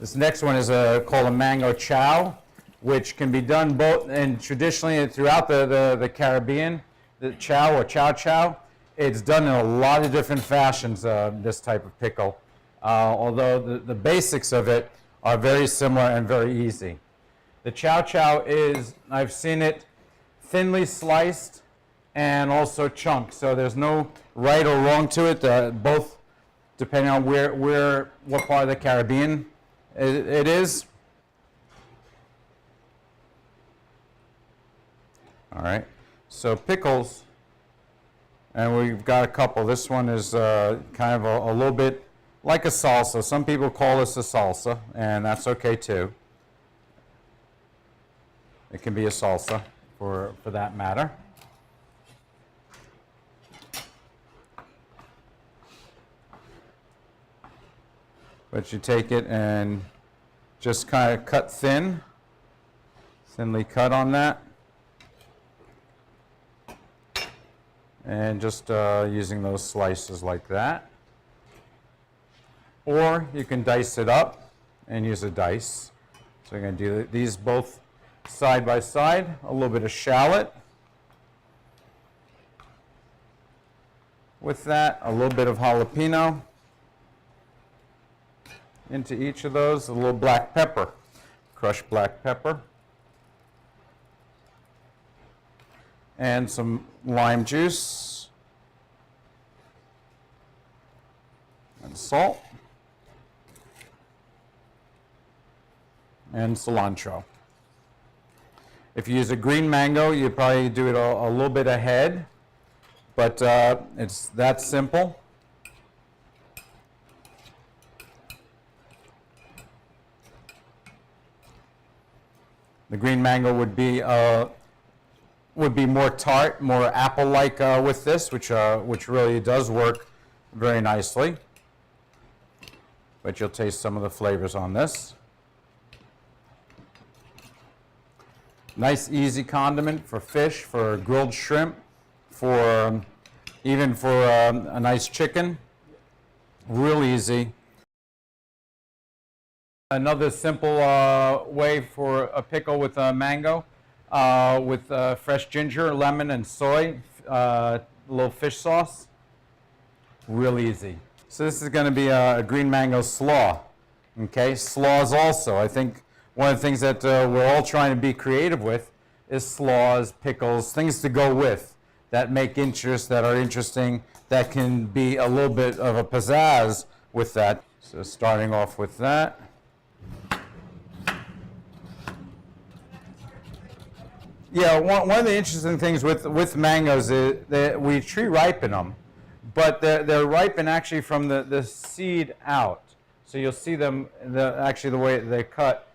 This next one is called a mango chow, which can be done both, and traditionally throughout the Caribbean, the chow or chow chow, it's done in a lot of different fashions, this type of pickle, although the basics of it are very similar and very easy. The chow chow is, I've seen it thinly sliced and also chunked, so there's no right or wrong to it, both depending on what part of the Caribbean it is. All right, so pickles, and we've got a couple. This one is kind of a little bit like a salsa. Some people call this a salsa, and that's okay too. It can be a salsa for that matter. But you take it and just kind of cut thinly cut on that. And just using those slices like that. Or you can dice it up and use a dice. So we're going to do these both side by side. A little bit of shallot. With that, a little bit of jalapeno into each of those. A little black pepper, crushed black pepper. And some lime juice and salt and cilantro. If you use a green mango, you probably do it a little bit ahead, but it's that simple. The green mango would be more tart, more apple-like with this, which really does work very nicely. But you'll taste some of the flavors on this. Nice, easy condiment for fish, for grilled shrimp, for even for a nice chicken. Real easy. Another simple way for a pickle with mango. With fresh ginger, lemon, and soy, a little fish sauce. Real easy. So this is going to be a green mango slaw. Okay, slaws also. I think one of the things that we're all trying to be creative with is slaws, pickles, things to go with that make interest, that are interesting, that can be a little bit of a pizzazz with that. So starting off with that. Yeah, one of the interesting things with mangoes is that we tree ripen them, but they're ripened actually from the seed out. So you'll see them, actually the way they cut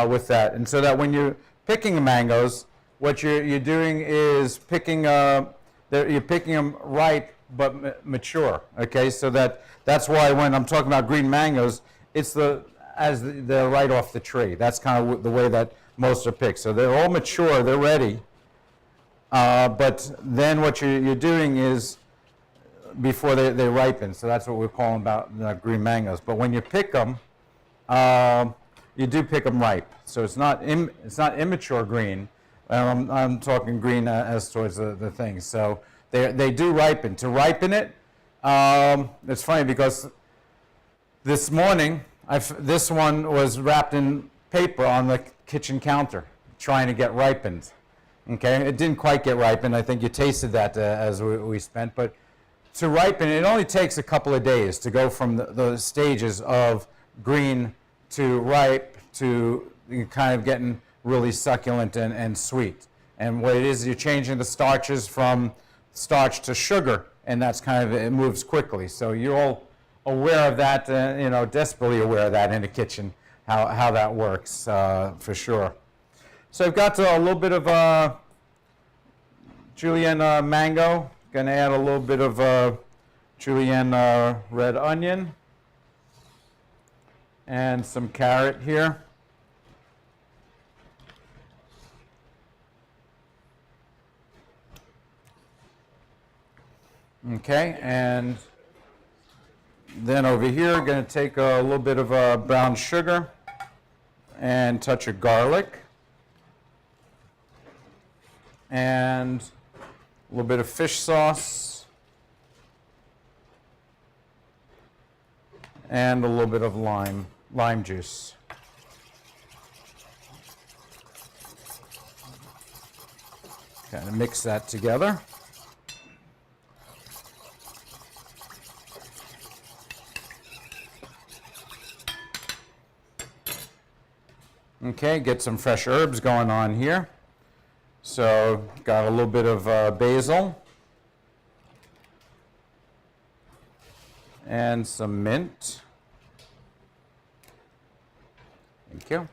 with that. And so that when you're picking mangoes, what you're doing is you're picking them ripe but mature. Okay, so that's why when I'm talking about green mangoes, it's they're right off the tree. That's kind of the way that most are picked. So they're all mature, they're ready. But then what you're doing is before they ripen. So that's what we're calling about green mangoes. But when you pick them, you do pick them ripe. So it's not immature green. I'm talking green as towards the thing. So they do ripen. To ripen it, it's funny because this morning this one was wrapped in paper on the kitchen counter, trying to get ripened. Okay, it didn't quite get ripened. I think you tasted that as we spent, but to ripen, it only takes a couple of days to go from the stages of green to ripe to kind of getting really succulent and sweet. And what it is, you're changing the starches from starch to sugar, and that's kind of, it moves quickly. So you're all aware of that, desperately aware of that in the kitchen, how that works for sure. So I've got a little bit of julienne mango. Going to add a little bit of julienne red onion and some carrot here. Okay, and then over here, going to take a little bit of brown sugar. and touch of garlic, and a little bit of fish sauce, and a little bit of lime juice. Kind of mix that together. Okay, get some fresh herbs going on here. So, got a little bit of basil and some mint. Thank you.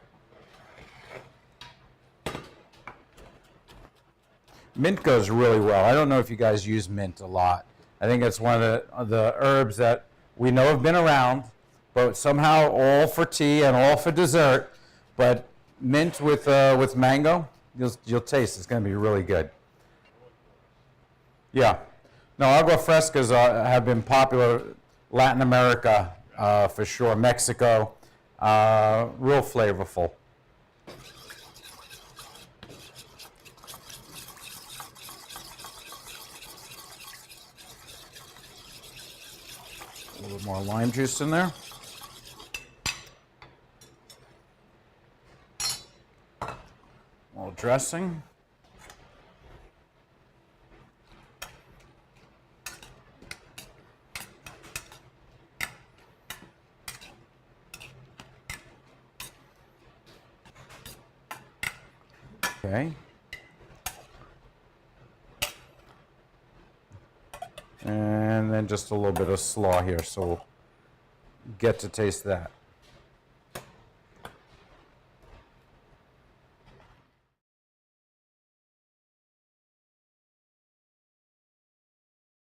Mint goes really well. I don't know if you guys use mint a lot. I think it's one of the herbs that we know have been around, but somehow all for tea and all for dessert. But mint with mango, you'll taste. It's going to be really good. Yeah. No, agua frescas have been popular Latin America for sure. Mexico, real flavorful. A little more lime juice in there. A little dressing. Okay. And then just a little bit of slaw here, so we'll get to taste that.